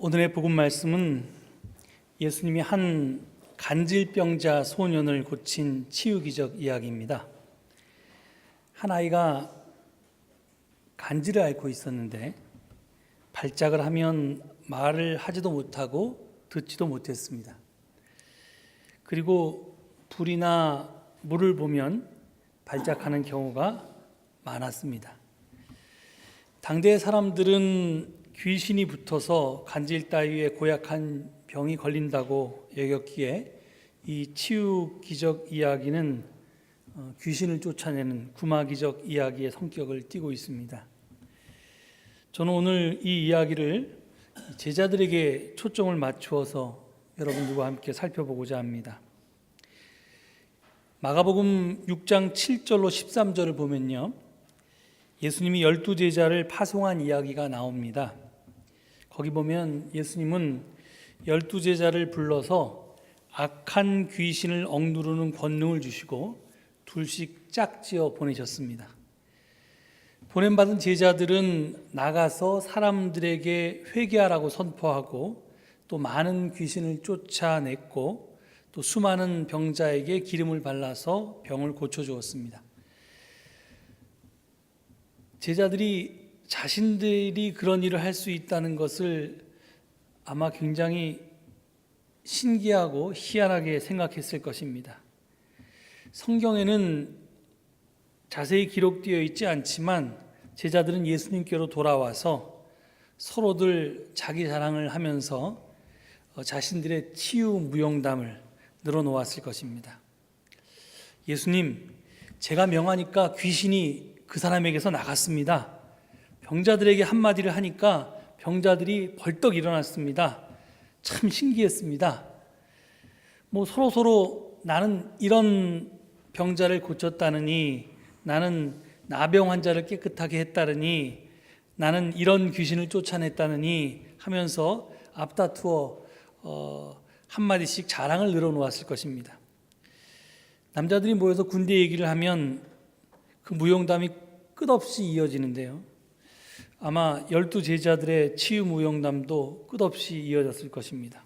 오늘의 복음 말씀은 예수님이 한 간질병자 소년을 고친 치유기적 이야기입니다. 한 아이가 간질을 앓고 있었는데 발작을 하면 말을 하지도 못하고 듣지도 못했습니다. 그리고 불이나 물을 보면 발작하는 경우가 많았습니다. 당대의 사람들은 귀신이 붙어서 간질 따위의 고약한 병이 걸린다고 여겼기에 이 치유 기적 이야기는 귀신을 쫓아내는 구마기적 이야기의 성격을 띠고 있습니다. 저는 오늘 이 이야기를 제자들에게 초점을 맞추어서 여러분들과 함께 살펴보고자 합니다. 마가복음 6장 7절로 13절을 보면요, 예수님이 12제자를 파송한 이야기가 나옵니다. 거기 보면 예수님은 12제자를 불러서 악한 귀신을 억누르는 권능을 주시고 둘씩 짝지어 보내셨습니다. 보냄받은 제자들은 나가서 사람들에게 회개하라고 선포하고 또 많은 귀신을 쫓아냈고 또 수많은 병자에게 기름을 발라서 병을 고쳐주었습니다. 제자들이 자신들이 그런 일을 할 수 있다는 것을 아마 굉장히 신기하고 희한하게 생각했을 것입니다. 성경에는 자세히 기록되어 있지 않지만 제자들은 예수님께로 돌아와서 서로들 자기 자랑을 하면서 자신들의 치유 무용담을 늘어놓았을 것입니다. 예수님, 제가 명하니까 귀신이 그 사람에게서 나갔습니다. 병자들에게 한마디를 하니까 병자들이 벌떡 일어났습니다. 참 신기했습니다. 서로 나는 이런 병자를 고쳤다느니, 나는 나병 환자를 깨끗하게 했다느니, 나는 이런 귀신을 쫓아냈다느니 하면서 앞다투어 한마디씩 자랑을 늘어놓았을 것입니다. 남자들이 모여서 군대 얘기를 하면 그 무용담이 끝없이 이어지는데요, 아마 12제자들의 치유 무용담도 끝없이 이어졌을 것입니다.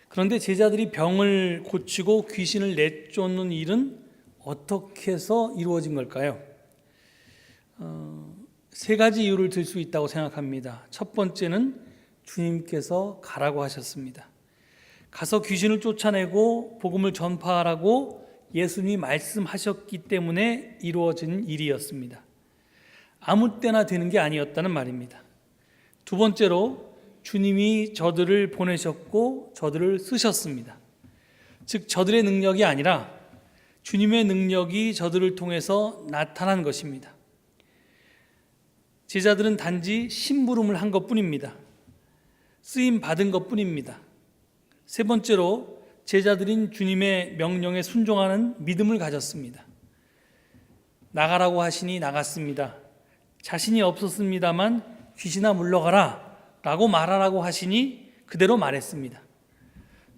그런데 제자들이 병을 고치고 귀신을 내쫓는 일은 어떻게 해서 이루어진 걸까요? 세 가지 이유를 들 수 있다고 생각합니다. 첫 번째는 주님께서 가라고 하셨습니다. 가서 귀신을 쫓아내고 복음을 전파하라고 예수님이 말씀하셨기 때문에 이루어진 일이었습니다. 아무 때나 되는 게 아니었다는 말입니다. 두 번째로 주님이 저들을 보내셨고 저들을 쓰셨습니다. 즉 저들의 능력이 아니라 주님의 능력이 저들을 통해서 나타난 것입니다. 제자들은 단지 심부름을 한 것뿐입니다. 쓰임 받은 것뿐입니다. 세 번째로 제자들인 주님의 명령에 순종하는 믿음을 가졌습니다. 나가라고 하시니 나갔습니다. 자신이 없었습니다만 귀신아 물러가라 라고 말하라고 하시니 그대로 말했습니다.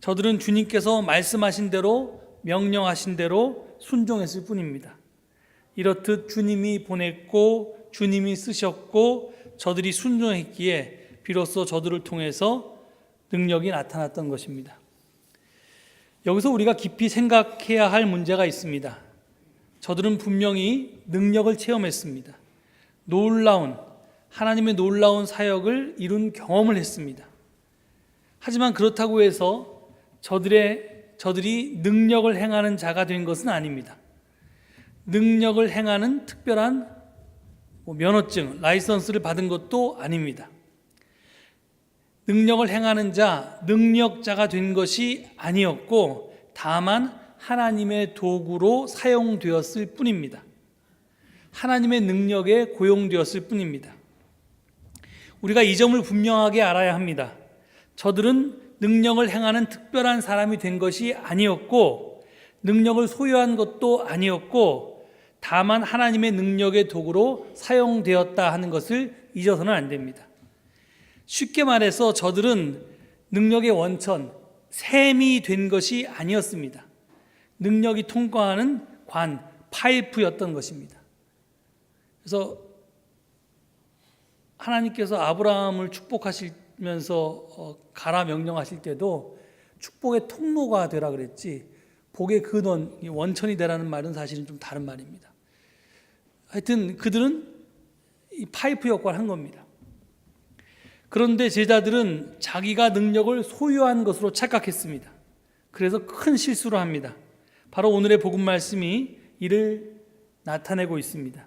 저들은 주님께서 말씀하신 대로 명령하신 대로 순종했을 뿐입니다. 이렇듯 주님이 보냈고 주님이 쓰셨고 저들이 순종했기에 비로소 저들을 통해서 능력이 나타났던 것입니다. 여기서 우리가 깊이 생각해야 할 문제가 있습니다. 저들은 분명히 능력을 체험했습니다. 하나님의 놀라운 사역을 이룬 경험을 했습니다. 하지만 그렇다고 해서 저들이 능력을 행하는 자가 된 것은 아닙니다. 능력을 행하는 특별한 면허증, 라이선스를 받은 것도 아닙니다. 능력을 행하는 자, 능력자가 된 것이 아니었고 다만 하나님의 도구로 사용되었을 뿐입니다. 하나님의 능력에 고용되었을 뿐입니다. 우리가 이 점을 분명하게 알아야 합니다. 저들은 능력을 행하는 특별한 사람이 된 것이 아니었고 능력을 소유한 것도 아니었고 다만 하나님의 능력의 도구로 사용되었다 하는 것을 잊어서는 안 됩니다. 쉽게 말해서 저들은 능력의 원천, 샘이 된 것이 아니었습니다. 능력이 통과하는 파이프였던 것입니다. 그래서 하나님께서 아브라함을 축복하시는 하시면서 가라 명령하실 때도 축복의 통로가 되라 그랬지 복의 근원, 원천이 되라는 말은 사실은 좀 다른 말입니다. 하여튼 그들은 이 파이프 역할을 한 겁니다. 그런데 제자들은 자기가 능력을 소유한 것으로 착각했습니다. 그래서 큰 실수를 합니다. 바로 오늘의 복음 말씀이 이를 나타내고 있습니다.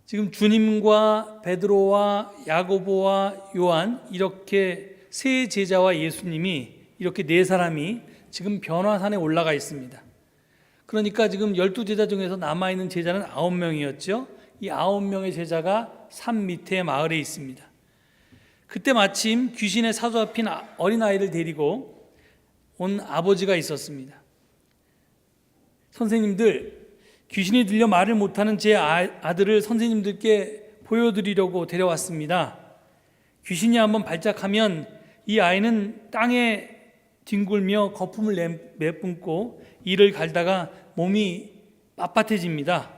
지금 주님과 베드로와 야고보와 요한 이렇게 세 제자와 예수님이 이렇게 네 사람이 지금 변화산에 올라가 있습니다. 그러니까 지금 12제자 중에서 남아있는 제자는 9명이었죠. 이 9명의 제자가 산 밑에 마을에 있습니다. 그때 마침 귀신에 사로잡힌 어린아이를 데리고 온 아버지가 있었습니다. 선생님들, 귀신이 들려 말을 못하는 제 아들을 선생님들께 보여드리려고 데려왔습니다. 귀신이 한번 발작하면 이 아이는 땅에 뒹굴며 거품을 내뿜고 이를 갈다가 몸이 빳빳해집니다.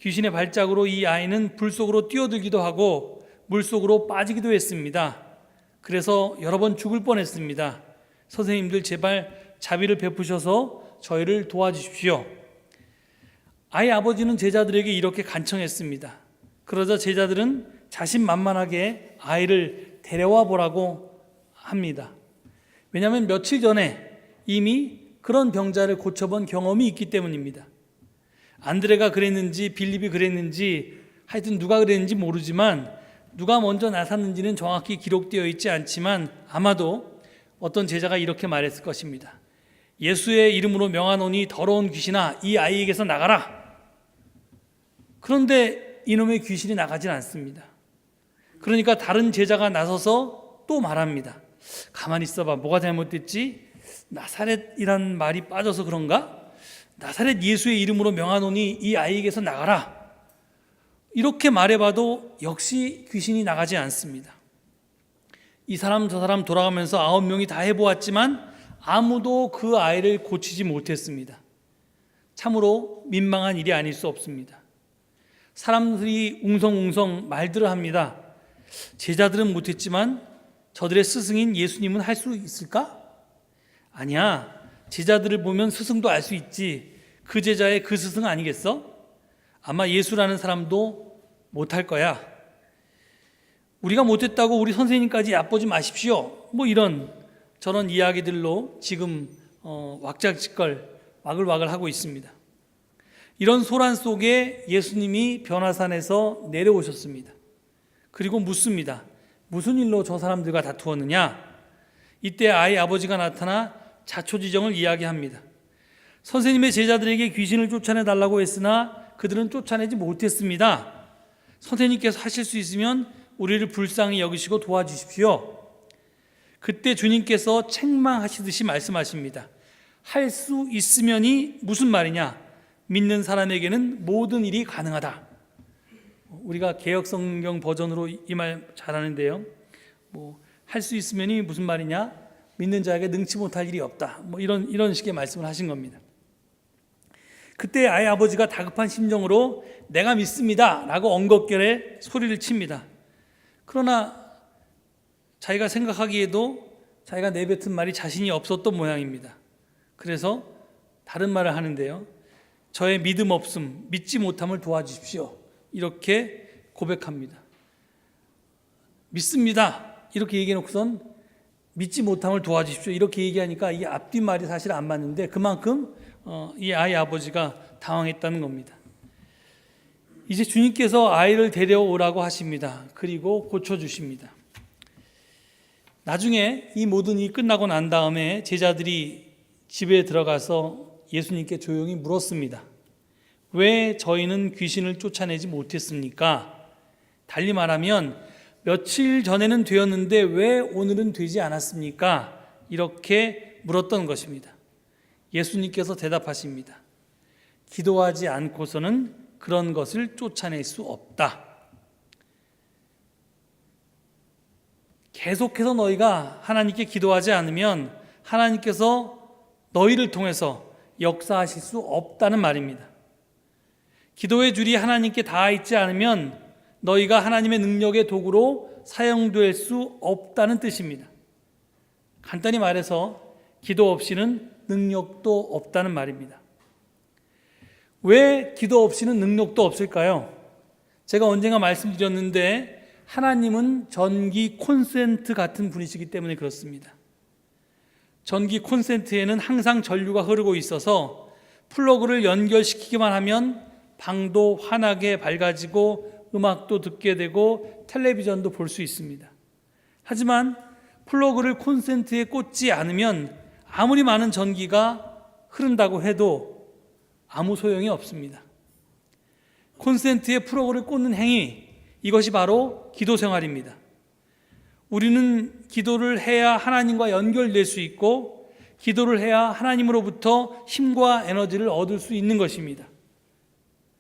귀신의 발작으로 이 아이는 불 속으로 뛰어들기도 하고 물 속으로 빠지기도 했습니다. 그래서 여러 번 죽을 뻔했습니다. 선생님들 제발 자비를 베푸셔서 저희를 도와주십시오. 아이 아버지는 제자들에게 이렇게 간청했습니다. 그러자 제자들은 자신만만하게 아이를 데려와 보라고 합니다. 왜냐하면 며칠 전에 이미 그런 병자를 고쳐본 경험이 있기 때문입니다. 안드레가 그랬는지 빌립이 그랬는지 하여튼 누가 그랬는지 모르지만 누가 먼저 나섰는지는 정확히 기록되어 있지 않지만 아마도 어떤 제자가 이렇게 말했을 것입니다. 예수의 이름으로 명하노니 더러운 귀신아 이 아이에게서 나가라. 그런데 이놈의 귀신이 나가진 않습니다. 그러니까 다른 제자가 나서서 또 말합니다. 가만히 있어봐. 뭐가 잘못됐지? 나사렛이란 말이 빠져서 그런가? 나사렛 예수의 이름으로 명하노니 이 아이에게서 나가라. 이렇게 말해봐도 역시 귀신이 나가지 않습니다. 이 사람 저 사람 돌아가면서 9명이 다 해보았지만 아무도 그 아이를 고치지 못했습니다. 참으로 민망한 일이 아닐 수 없습니다. 사람들이 웅성웅성 말들을 합니다. 제자들은 못했지만 저들의 스승인 예수님은 할 수 있을까? 아니야. 제자들을 보면 스승도 알 수 있지. 그 제자의 그 스승 아니겠어? 아마 예수라는 사람도 못할 거야. 우리가 못했다고 우리 선생님까지 얕보지 마십시오. 뭐 이런 저런 이야기들로 지금 왁자지껄 와글와글 하고 있습니다. 이런 소란 속에 예수님이 변화산에서 내려오셨습니다. 그리고 묻습니다. 무슨 일로 저 사람들과 다투었느냐? 이때 아이 아버지가 나타나 자초지정을 이야기합니다. 선생님의 제자들에게 귀신을 쫓아내달라고 했으나 그들은 쫓아내지 못했습니다. 선생님께서 하실 수 있으면 우리를 불쌍히 여기시고 도와주십시오. 그때 주님께서 책망하시듯이 말씀하십니다. 할 수 있으면이 무슨 말이냐? 믿는 사람에게는 모든 일이 가능하다. 우리가 개역성경 버전으로 이 말 잘하는데요. 할 수 있으면이 무슨 말이냐? 믿는 자에게 능치 못할 일이 없다. 이런 식의 말씀을 하신 겁니다. 그때 아이 아버지가 다급한 심정으로 내가 믿습니다 라고 엉겁결에 소리를 칩니다. 그러나 자기가 생각하기에도 자기가 내뱉은 말이 자신이 없었던 모양입니다. 그래서 다른 말을 하는데요. 저의 믿음 없음, 믿지 못함을 도와주십시오. 이렇게 고백합니다. 믿습니다. 이렇게 얘기해놓고선 믿지 못함을 도와주십시오. 이렇게 얘기하니까 이 앞뒤 말이 사실 안 맞는데 그만큼 이 아이 아버지가 당황했다는 겁니다. 이제 주님께서 아이를 데려오라고 하십니다. 그리고 고쳐주십니다. 나중에 이 모든 일이 끝나고 난 다음에 제자들이 집에 들어가서 예수님께 조용히 물었습니다. 왜 저희는 귀신을 쫓아내지 못했습니까? 달리 말하면 며칠 전에는 되었는데 왜 오늘은 되지 않았습니까? 이렇게 물었던 것입니다. 예수님께서 대답하십니다. 기도하지 않고서는 그런 것을 쫓아낼 수 없다. 계속해서 너희가 하나님께 기도하지 않으면 하나님께서 너희를 통해서 역사하실 수 없다는 말입니다. 기도의 줄이 하나님께 닿아 있지 않으면 너희가 하나님의 능력의 도구로 사용될 수 없다는 뜻입니다. 간단히 말해서 기도 없이는 능력도 없다는 말입니다. 왜 기도 없이는 능력도 없을까요? 제가 언젠가 말씀드렸는데 하나님은 전기 콘센트 같은 분이시기 때문에 그렇습니다. 전기 콘센트에는 항상 전류가 흐르고 있어서 플러그를 연결시키기만 하면 방도 환하게 밝아지고 음악도 듣게 되고 텔레비전도 볼 수 있습니다. 하지만 플러그를 콘센트에 꽂지 않으면 아무리 많은 전기가 흐른다고 해도 아무 소용이 없습니다. 콘센트에 플러그를 꽂는 행위, 이것이 바로 기도 생활입니다. 우리는 기도를 해야 하나님과 연결될 수 있고 기도를 해야 하나님으로부터 힘과 에너지를 얻을 수 있는 것입니다.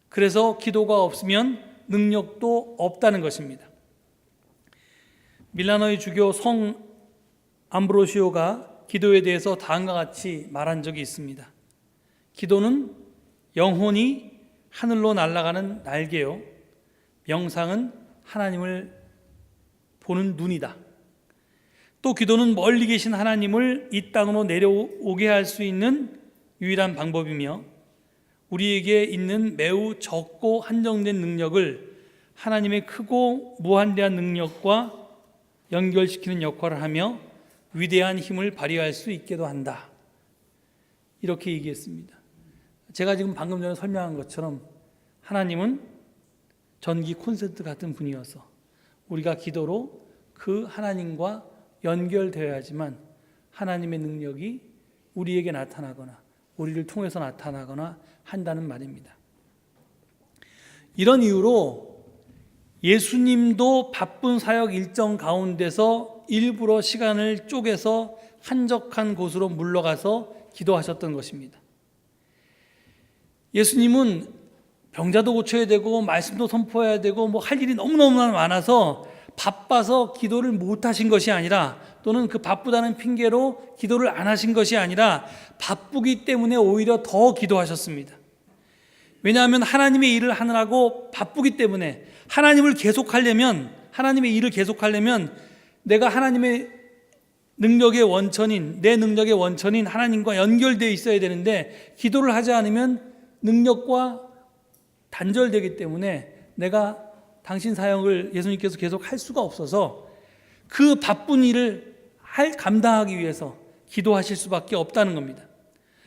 그래서 기도가 없으면 능력도 없다는 것입니다. 밀라노의 주교 성 암브로시오가 기도에 대해서 다음과 같이 말한 적이 있습니다. 기도는 영혼이 하늘로 날아가는 날개요, 명상은 하나님을 보는 눈이다. 또 기도는 멀리 계신 하나님을 이 땅으로 내려오게 할 수 있는 유일한 방법이며 우리에게 있는 매우 적고 한정된 능력을 하나님의 크고 무한대한 능력과 연결시키는 역할을 하며 위대한 힘을 발휘할 수 있게도 한다. 이렇게 얘기했습니다. 제가 지금 방금 전에 설명한 것처럼 하나님은 전기 콘센트 같은 분이어서 우리가 기도로 그 하나님과 연결되어야지만 하나님의 능력이 우리에게 나타나거나 우리를 통해서 나타나거나 한다는 말입니다. 이런 이유로 예수님도 바쁜 사역 일정 가운데서 일부러 시간을 쪼개서 한적한 곳으로 물러가서 기도하셨던 것입니다. 예수님은 병자도 고쳐야 되고 말씀도 선포해야 되고 할 일이 너무너무 많아서 바빠서 기도를 못 하신 것이 아니라, 또는 그 바쁘다는 핑계로 기도를 안 하신 것이 아니라 바쁘기 때문에 오히려 더 기도하셨습니다. 왜냐하면 하나님의 일을 하느라고 바쁘기 때문에 하나님의 일을 계속하려면 내가 하나님의 능력의 원천인, 내 능력의 원천인 하나님과 연결되어 있어야 되는데 기도를 하지 않으면 능력과 단절되기 때문에 내가 당신 사역을 예수님께서 계속 할 수가 없어서 그 바쁜 일을 감당하기 위해서 기도하실 수밖에 없다는 겁니다.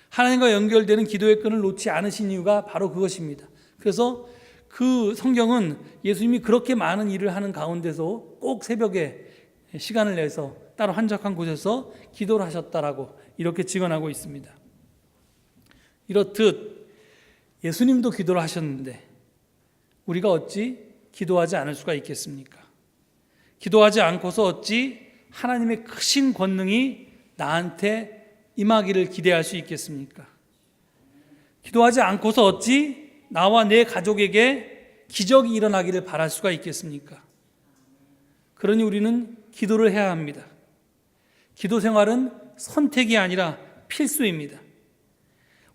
하나님과 연결되는 기도의 끈을 놓지 않으신 이유가 바로 그것입니다. 그래서 그 성경은 예수님이 그렇게 많은 일을 하는 가운데서 꼭 새벽에 시간을 내서 따로 한적한 곳에서 기도를 하셨다라고 이렇게 증언하고 있습니다. 이렇듯 예수님도 기도를 하셨는데 우리가 어찌 기도하지 않을 수가 있겠습니까? 기도하지 않고서 어찌 하나님의 크신 권능이 나한테 임하기를 기대할 수 있겠습니까? 기도하지 않고서 어찌 나와 내 가족에게 기적이 일어나기를 바랄 수가 있겠습니까? 그러니 우리는 기도를 해야 합니다. 기도 생활은 선택이 아니라 필수입니다.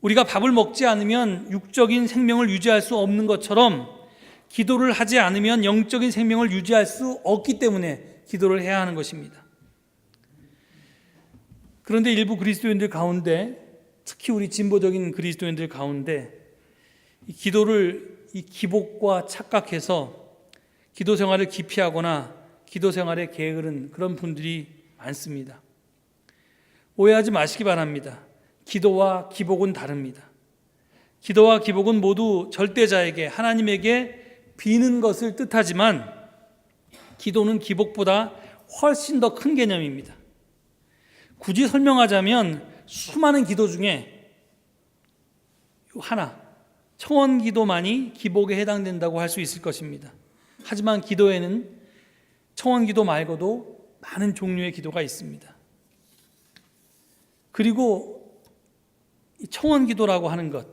우리가 밥을 먹지 않으면 육적인 생명을 유지할 수 없는 것처럼 기도를 하지 않으면 영적인 생명을 유지할 수 없기 때문에 기도를 해야 하는 것입니다. 그런데 일부 그리스도인들 가운데, 특히 우리 진보적인 그리스도인들 가운데 이 기도를 기복과 착각해서 기도 생활을 기피하거나 기도 생활에 게으른 그런 분들이 많습니다. 오해하지 마시기 바랍니다. 기도와 기복은 다릅니다. 기도와 기복은 모두 절대자에게, 하나님에게 비는 것을 뜻하지만 기도는 기복보다 훨씬 더 큰 개념입니다. 굳이 설명하자면 수많은 기도 중에 하나, 청원 기도만이 기복에 해당된다고 할 수 있을 것입니다. 하지만 기도에는 청원 기도 말고도 많은 종류의 기도가 있습니다. 그리고 이 청원 기도라고 하는 것,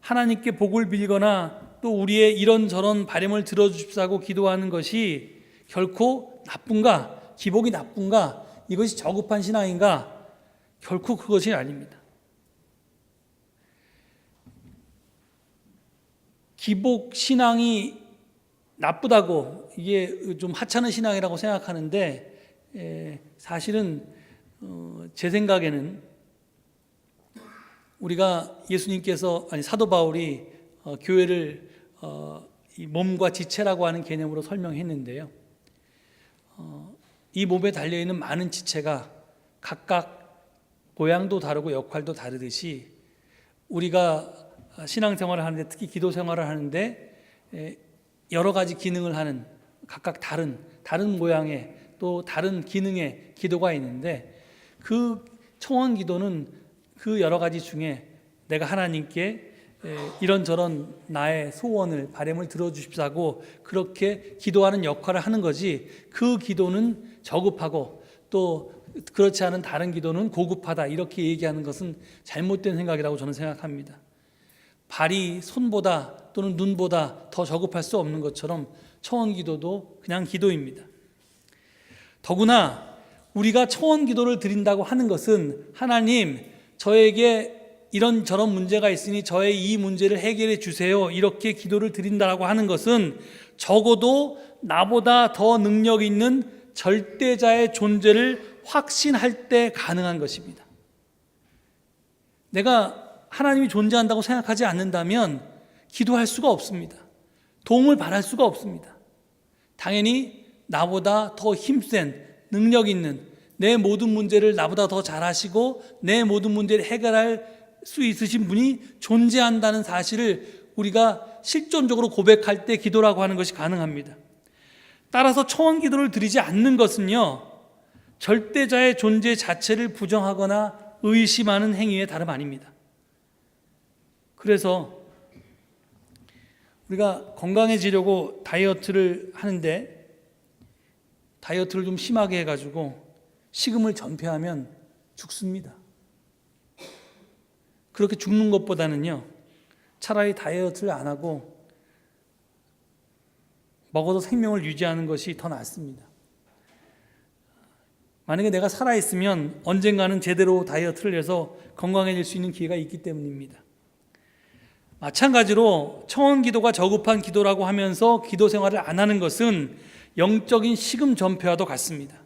하나님께 복을 빌거나 또 우리의 이런저런 바람을 들어주십사고 기도하는 것이 결코 나쁜가, 기복이 나쁜가, 이것이 저급한 신앙인가? 결코 그것이 아닙니다. 기복 신앙이 나쁘다고 이게 좀 하찮은 신앙이라고 생각하는데 사실은 제 생각에는 우리가 예수님께서 사도 바울이 교회를 이 몸과 지체라고 하는 개념으로 설명했는데요. 이 몸에 달려있는 많은 지체가 각각 모양도 다르고 역할도 다르듯이 우리가 신앙생활을 하는데, 특히 기도 생활을 하는데 여러 가지 기능을 하는 각각 다른 모양의 또 다른 기능의 기도가 있는데, 그 청원 기도는 그 여러 가지 중에 내가 하나님께 이런저런 나의 소원을, 바람을 들어주십사고 그렇게 기도하는 역할을 하는 거지, 그 기도는 저급하고 또 그렇지 않은 다른 기도는 고급하다, 이렇게 얘기하는 것은 잘못된 생각이라고 저는 생각합니다. 발이 손보다 또는 눈보다 더 저급할 수 없는 것처럼 청원 기도도 그냥 기도입니다. 더구나 우리가 청원 기도를 드린다고 하는 것은 하나님, 저에게 이런저런 문제가 있으니 저의 이 문제를 해결해 주세요, 이렇게 기도를 드린다고 하는 것은 적어도 나보다 더 능력 있는 절대자의 존재를 확신할 때 가능한 것입니다. 내가 하나님이 존재한다고 생각하지 않는다면 기도할 수가 없습니다. 도움을 바랄 수가 없습니다. 당연히 나보다 더 힘센, 능력 있는, 내 모든 문제를 나보다 더 잘하시고 내 모든 문제를 해결할 수 있으신 분이 존재한다는 사실을 우리가 실존적으로 고백할 때 기도라고 하는 것이 가능합니다. 따라서 청원 기도를 드리지 않는 것은요, 절대자의 존재 자체를 부정하거나 의심하는 행위의 다름 아닙니다. 그래서 우리가 건강해지려고 다이어트를 하는데, 다이어트를 좀 심하게 해가지고 식음을 전폐하면 죽습니다. 그렇게 죽는 것보다는요, 차라리 다이어트를 안 하고 먹어도 생명을 유지하는 것이 더 낫습니다. 만약에 내가 살아있으면 언젠가는 제대로 다이어트를 해서 건강해질 수 있는 기회가 있기 때문입니다. 마찬가지로 청원 기도가 저급한 기도라고 하면서 기도 생활을 안 하는 것은 영적인 식음 전폐와도 같습니다.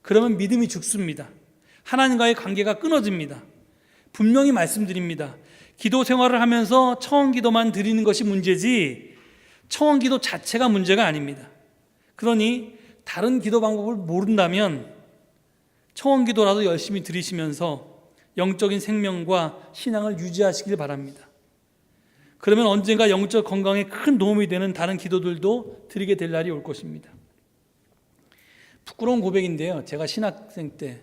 그러면 믿음이 죽습니다. 하나님과의 관계가 끊어집니다. 분명히 말씀드립니다. 기도 생활을 하면서 청원 기도만 드리는 것이 문제지 청원 기도 자체가 문제가 아닙니다. 그러니 다른 기도 방법을 모른다면 청원 기도라도 열심히 드리시면서 영적인 생명과 신앙을 유지하시길 바랍니다. 그러면 언젠가 영적 건강에 큰 도움이 되는 다른 기도들도 드리게 될 날이 올 것입니다. 부끄러운 고백인데요, 제가 신학생 때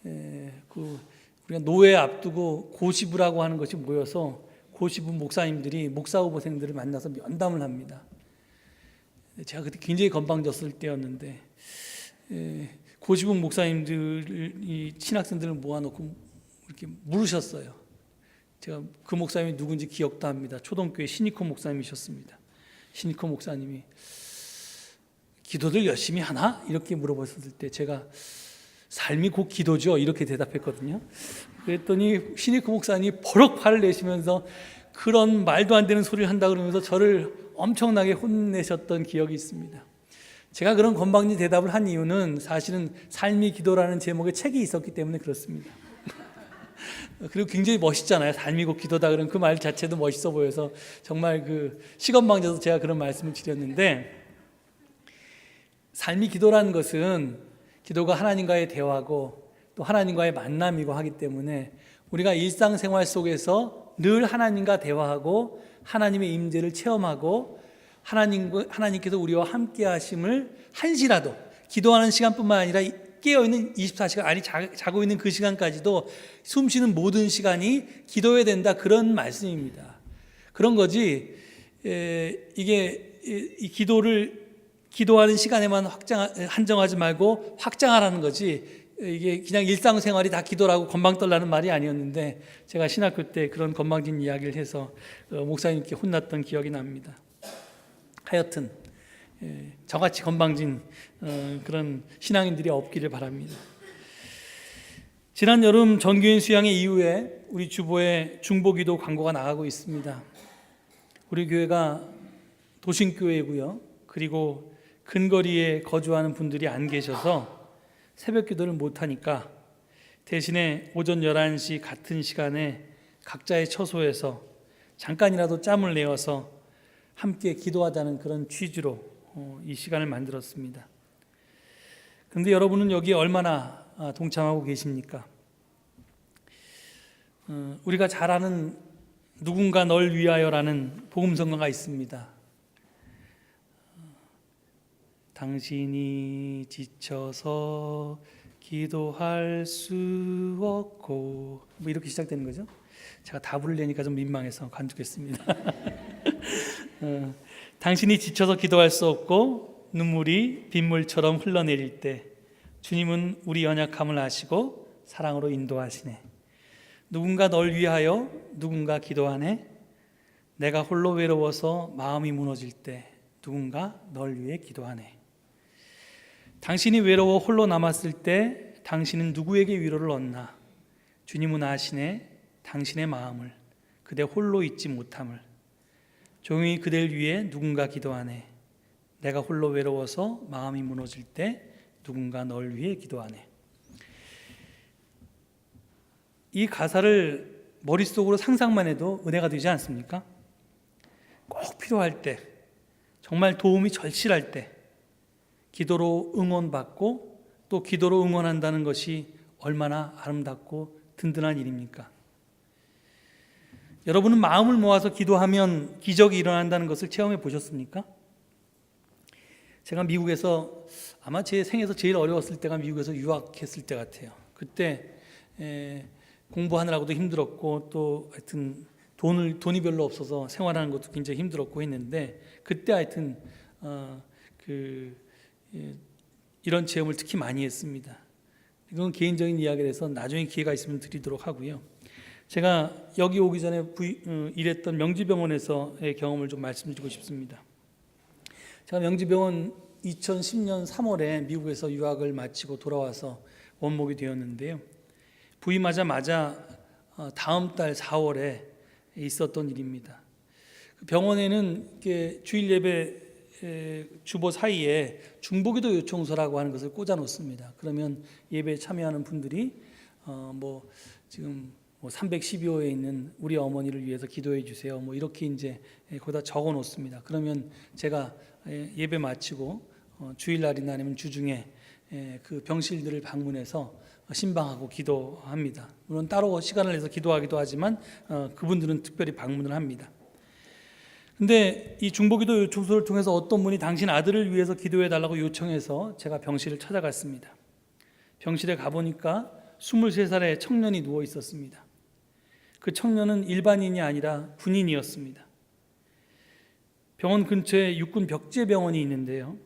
우리가 노회 앞두고 고시부라고 하는 것이 모여서 고시부 목사님들이 목사 후보생들을 만나서 면담을 합니다. 제가 그때 굉장히 건방졌을 때였는데 고시부 목사님들이 신학생들을 모아놓고 이렇게 물으셨어요. 제가 그 목사님이 누군지 기억도 합니다. 초동교회 신이코 목사님이셨습니다. 신이코 목사님이 기도들 열심히 하나? 이렇게 물어봤을 때 제가 삶이 곧 기도죠, 이렇게 대답했거든요. 그랬더니 신이코 목사님이 버럭 화를 내시면서 그런 말도 안 되는 소리를 한다 그러면서 저를 엄청나게 혼내셨던 기억이 있습니다. 제가 그런 건방진 대답을 한 이유는 사실은 삶이 기도라는 제목의 책이 있었기 때문에 그렇습니다. 그리고 굉장히 멋있잖아요. 삶이 곧 기도다 그런 그 말 자체도 멋있어 보여서 정말 그 시건방져서 제가 그런 말씀을 드렸는데, 삶이 기도라는 것은 기도가 하나님과의 대화고 또 하나님과의 만남이고 하기 때문에 우리가 일상생활 속에서 늘 하나님과 대화하고 하나님의 임재를 체험하고 하나님께서 우리와 함께 하심을 한시라도, 기도하는 시간뿐만 아니라 깨어있는 24시간, 아니 자고 있는 그 시간까지도 숨쉬는 모든 시간이 기도해야 된다, 그런 말씀입니다. 그런 거지 이게 이 기도하는 시간에만 한정하지 말고 확장하라는 거지, 이게 그냥 일상생활이 다 기도라고 건방 떨라는 말이 아니었는데, 제가 신학교 때 그런 건방진 이야기를 해서 목사님께 혼났던 기억이 납니다. 하여튼 저같이 건방진 그런 신앙인들이 없기를 바랍니다. 지난 여름 전교인 수양회 이후에 우리 주보에 중보기도 광고가 나가고 있습니다. 우리 교회가 도심교회고요. 그리고 근거리에 거주하는 분들이 안 계셔서 새벽 기도를 못하니까 대신에 오전 11시 같은 시간에 각자의 처소에서 잠깐이라도 짬을 내어서 함께 기도하자는 그런 취지로 이 시간을 만들었습니다. 그런데 여러분은 여기에 얼마나 동참하고 계십니까? 우리가 잘 아는 누군가 널 위하여라는 복음성가가 있습니다. 당신이 지쳐서 기도할 수 없고 뭐 이렇게 시작되는 거죠. 제가 다 부르려니까 좀 민망해서 간죽했습니다. 당신이 지쳐서 기도할 수 없고 눈물이 빗물처럼 흘러내릴 때 주님은 우리 연약함을 아시고 사랑으로 인도하시네. 누군가 널 위하여 누군가 기도하네. 내가 홀로 외로워서 마음이 무너질 때 누군가 널 위해 기도하네. 당신이 외로워 홀로 남았을 때 당신은 누구에게 위로를 얻나? 주님은 아시네. 당신의 마음을 그대 홀로 있지 못함을. 종이 그댈 위해 누군가 기도하네. 내가 홀로 외로워서 마음이 무너질 때 누군가 널 위해 기도하네. 이 가사를 머릿속으로 상상만 해도 은혜가 되지 않습니까? 꼭 필요할 때, 정말 도움이 절실할 때 기도로 응원받고 또 기도로 응원한다는 것이 얼마나 아름답고 든든한 일입니까? 여러분은 마음을 모아서 기도하면 기적이 일어난다는 것을 체험해 보셨습니까? 제가 미국에서 아마 제 생에서 제일 어려웠을 때가 미국에서 유학했을 때 같아요. 그때 공부하느라고도 힘들었고 또 하여튼 돈이 별로 없어서 생활하는 것도 굉장히 힘들었고 했는데 그때 하여튼 이런 체험을 특히 많이 했습니다. 이건 개인적인 이야기라서 나중에 기회가 있으면 드리도록 하고요. 제가 여기 오기 전에 일했던 명지병원에서의 경험을 좀 말씀드리고 싶습니다. 제가 명지병원 2010년 3월에 미국에서 유학을 마치고 돌아와서 원목이 되었는데요. 부임하자마자 다음 달 4월에 있었던 일입니다. 병원에는 이렇게 주일 예배 주보 사이에 중보기도 요청서라고 하는 것을 꽂아 놓습니다. 그러면 예배에 참여하는 분들이 지금 312호에 있는 우리 어머니를 위해서 기도해 주세요. 이렇게 이제 거기다 적어 놓습니다. 그러면 제가 예배 마치고 주일날이나 아니면 주중에 그 병실들을 방문해서 신방하고 기도합니다. 물론 따로 시간을 내서 기도하기도 하지만 그분들은 특별히 방문을 합니다. 근데 이 중보기도 요청서를 통해서 어떤 분이 당신 아들을 위해서 기도해 달라고 요청해서 제가 병실을 찾아갔습니다. 병실에 가보니까 23살의 청년이 누워 있었습니다. 그 청년은 일반인이 아니라 군인이었습니다. 병원 근처에 육군 벽제병원이 있는데요.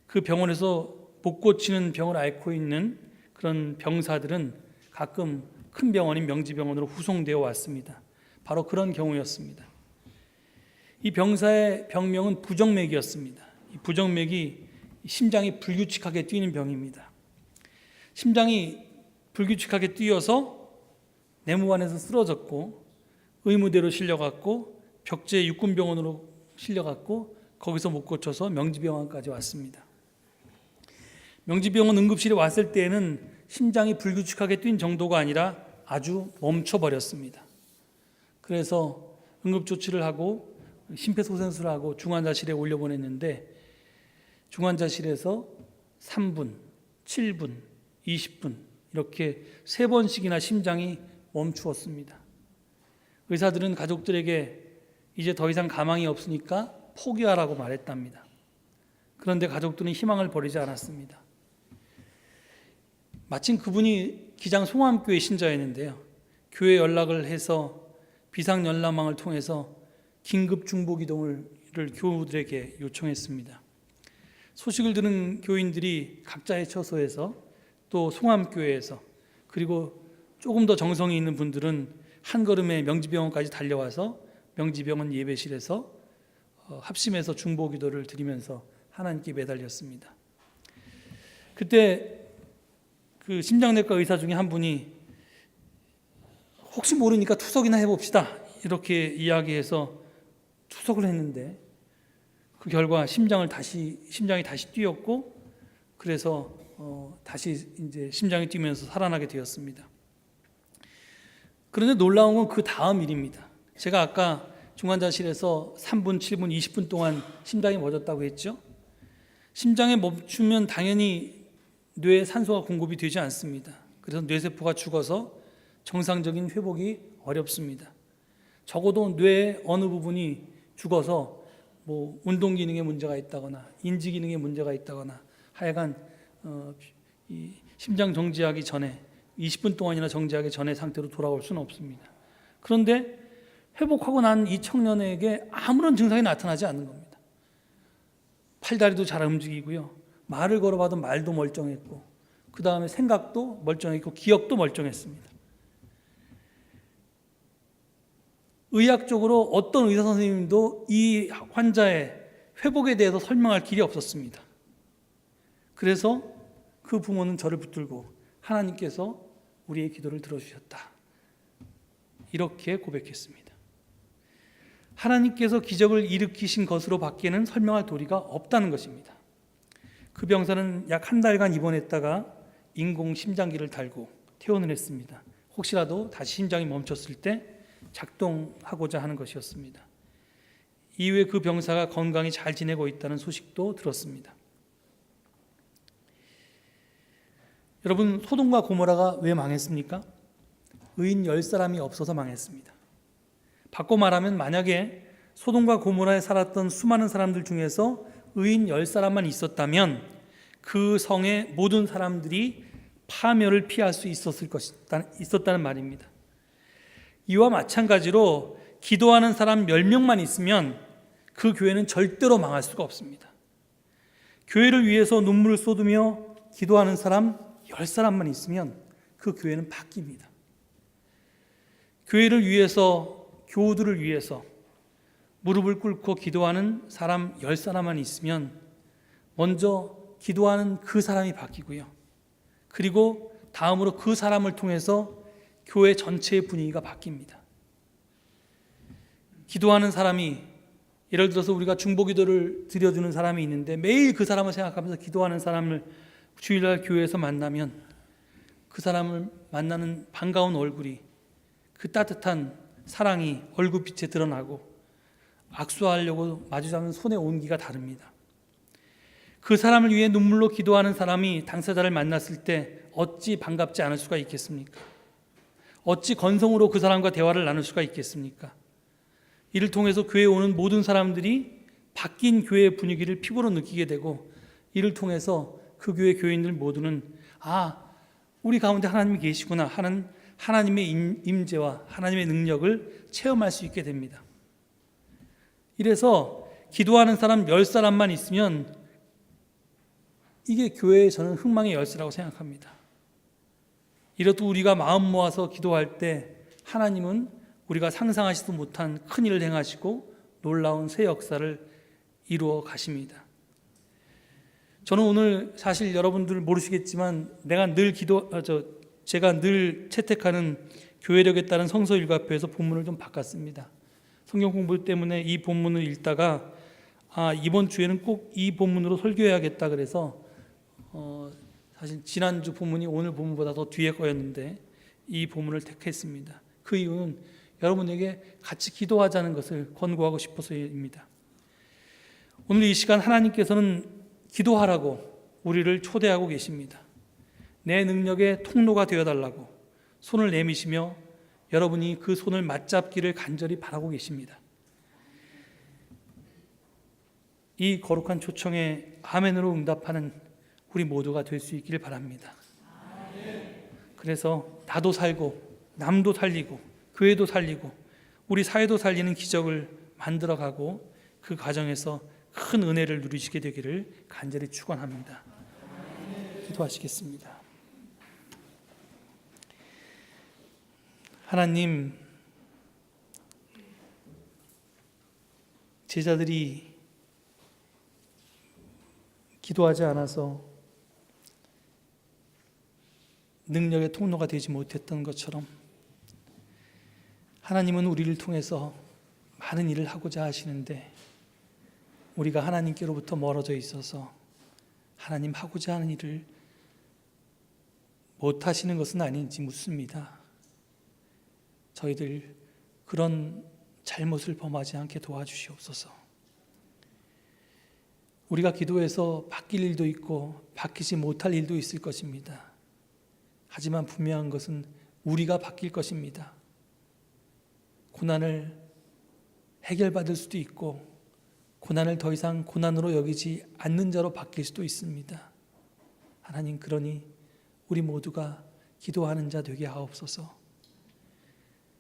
그 병원에서 못 고치는 병을 앓고 있는 그런 병사들은 가끔 큰 병원인 명지병원으로 후송되어 왔습니다. 바로 그런 경우였습니다. 이 병사의 병명은 부정맥이었습니다. 이 부정맥이 심장이 불규칙하게 뛰는 병입니다. 심장이 불규칙하게 뛰어서 내무반에서 쓰러졌고 의무대로 실려갔고 벽제 육군병원으로 실려갔고 거기서 못 고쳐서 명지병원까지 왔습니다. 명지병원 응급실에 왔을 때에는 심장이 불규칙하게 뛴 정도가 아니라 아주 멈춰버렸습니다. 그래서 응급조치를 하고 심폐소생술을 하고 중환자실에 올려보냈는데 중환자실에서 3분, 7분, 20분 이렇게 3번씩이나 심장이 멈추었습니다. 의사들은 가족들에게 이제 더 이상 가망이 없으니까 포기하라고 말했답니다. 그런데 가족들은 희망을 버리지 않았습니다. 마침 그분이 기장 송암교회 신자였는데요. 교회 연락을 해서 비상연락망을 통해서 긴급 중보기도를 교우들에게 요청했습니다. 소식을 들은 교인들이 각자의 처소에서 또 송암교회에서 그리고 조금 더 정성이 있는 분들은 한 걸음에 명지병원까지 달려와서 명지병원 예배실에서 합심해서 중보기도를 드리면서 하나님께 매달렸습니다. 그때 그 심장내과 의사 중에 한 분이 혹시 모르니까 투석이나 해봅시다 이렇게 이야기해서 투석을 했는데 그 결과 심장이 다시 뛰었고, 그래서 다시 이제 심장이 뛰면서 살아나게 되었습니다. 그런데 놀라운 건 그 다음 일입니다. 제가 아까 중환자실에서 3분, 7분, 20분 동안 심장이 멎었다고 했죠. 심장이 멈추면 당연히 뇌에 산소가 공급이 되지 않습니다. 그래서 뇌세포가 죽어서 정상적인 회복이 어렵습니다. 적어도 뇌의 어느 부분이 죽어서 뭐 운동 기능에 문제가 있다거나 인지 기능에 문제가 있다거나 하여간 이 심장 정지하기 전에 20분 동안이나 정지하기 전의 상태로 돌아올 수는 없습니다. 그런데 회복하고 난 이 청년에게 아무런 증상이 나타나지 않는 겁니다. 팔다리도 잘 움직이고요. 말을 걸어봐도 말도 멀쩡했고, 그 다음에 생각도 멀쩡했고, 기억도 멀쩡했습니다. 의학적으로 어떤 의사 선생님도 이 환자의 회복에 대해서 설명할 길이 없었습니다. 그래서 그 부모는 저를 붙들고 하나님께서 우리의 기도를 들어주셨다, 이렇게 고백했습니다. 하나님께서 기적을 일으키신 것으로 밖에는 설명할 도리가 없다는 것입니다. 그 병사는 약 한 달간 입원했다가 인공 심장기를 달고 퇴원을 했습니다. 혹시라도 다시 심장이 멈췄을 때 작동하고자 하는 것이었습니다. 이후에 그 병사가 건강히 잘 지내고 있다는 소식도 들었습니다. 여러분, 소돔과 고모라가 왜 망했습니까? 의인 10사람이 없어서 망했습니다. 바꿔 말하면 만약에 소돔과 고모라에 살았던 수많은 사람들 중에서 의인 10사람만 있었다면 그 성의 모든 사람들이 파멸을 피할 수 있었다는 말입니다. 이와 마찬가지로 기도하는 사람 10명만 있으면 그 교회는 절대로 망할 수가 없습니다. 교회를 위해서 눈물을 쏟으며 기도하는 사람 10사람만 있으면 그 교회는 바뀝니다. 교회를 위해서, 교우들을 위해서 무릎을 꿇고 기도하는 사람 10사람만 있으면 먼저 기도하는 그 사람이 바뀌고요. 그리고 다음으로 그 사람을 통해서 교회 전체의 분위기가 바뀝니다. 기도하는 사람이, 예를 들어서 우리가 중보기도를 드려주는 사람이 있는데 매일 그 사람을 생각하면서 기도하는 사람을 주일날 교회에서 만나면 그 사람을 만나는 반가운 얼굴이, 그 따뜻한 사랑이 얼굴빛에 드러나고 악수하려고 마주잡는 손의 온기가 다릅니다. 그 사람을 위해 눈물로 기도하는 사람이 당사자를 만났을 때 어찌 반갑지 않을 수가 있겠습니까? 어찌 건성으로 그 사람과 대화를 나눌 수가 있겠습니까? 이를 통해서 교회에 오는 모든 사람들이 바뀐 교회의 분위기를 피부로 느끼게 되고, 이를 통해서 그 교회 교인들 모두는 우리 가운데 하나님이 계시구나 하는 하나님의 임재와 하나님의 능력을 체험할 수 있게 됩니다. 이래서 기도하는 사람 10사람만 있으면 이게 교회의 저는 흥망의 열쇠라고 생각합니다. 이렇듯 우리가 마음 모아서 기도할 때 하나님은 우리가 상상하지도 못한 큰 일을 행하시고 놀라운 새 역사를 이루어 가십니다. 저는 오늘 사실 여러분들 모르시겠지만 제가 늘 채택하는 교회력에 따른 성서일과표에서 본문을 좀 바꿨습니다. 성경 공부 때문에 이 본문을 읽다가 이번 주에는 꼭 이 본문으로 설교해야겠다 그래서 사실 지난주 본문이 오늘 본문보다 더 뒤에 거였는데 이 본문을 택했습니다. 그 이유는 여러분에게 같이 기도하자는 것을 권고하고 싶어서입니다. 오늘 이 시간 하나님께서는 기도하라고 우리를 초대하고 계십니다. 내 능력의 통로가 되어달라고 손을 내미시며 여러분이 그 손을 맞잡기를 간절히 바라고 계십니다. 이 거룩한 초청에 아멘으로 응답하는 우리 모두가 될 수 있기를 바랍니다. 그래서 나도 살고 남도 살리고 교회도 살리고 우리 사회도 살리는 기적을 만들어가고 그 과정에서 큰 은혜를 누리시게 되기를 간절히 축원합니다. 기도하시겠습니다. 하나님, 제자들이 기도하지 않아서 능력의 통로가 되지 못했던 것처럼 하나님은 우리를 통해서 많은 일을 하고자 하시는데 우리가 하나님께로부터 멀어져 있어서 하나님 하고자 하는 일을 못하시는 것은 아닌지 묻습니다. 저희들 그런 잘못을 범하지 않게 도와주시옵소서. 우리가 기도해서 바뀔 일도 있고 바뀌지 못할 일도 있을 것입니다. 하지만 분명한 것은 우리가 바뀔 것입니다. 고난을 해결받을 수도 있고 고난을 더 이상 고난으로 여기지 않는 자로 바뀔 수도 있습니다. 하나님, 그러니 우리 모두가 기도하는 자 되게 하옵소서.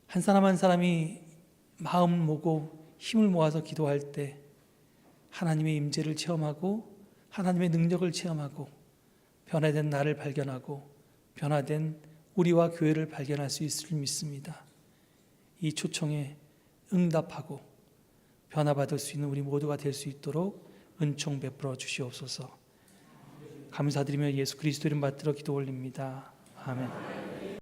한 사람 한 사람이 마음 모고 힘을 모아서 기도할 때 하나님의 임재를 체험하고 하나님의 능력을 체험하고 변화된 나를 발견하고 변화된 우리와 교회를 발견할 수 있을 줄 믿습니다. 이 초청에 응답하고 변화받을 수 있는 우리 모두가 될 수 있도록 은총 베풀어 주시옵소서. 감사드리며 예수 그리스도 이름 받들어 기도 올립니다. 아멘.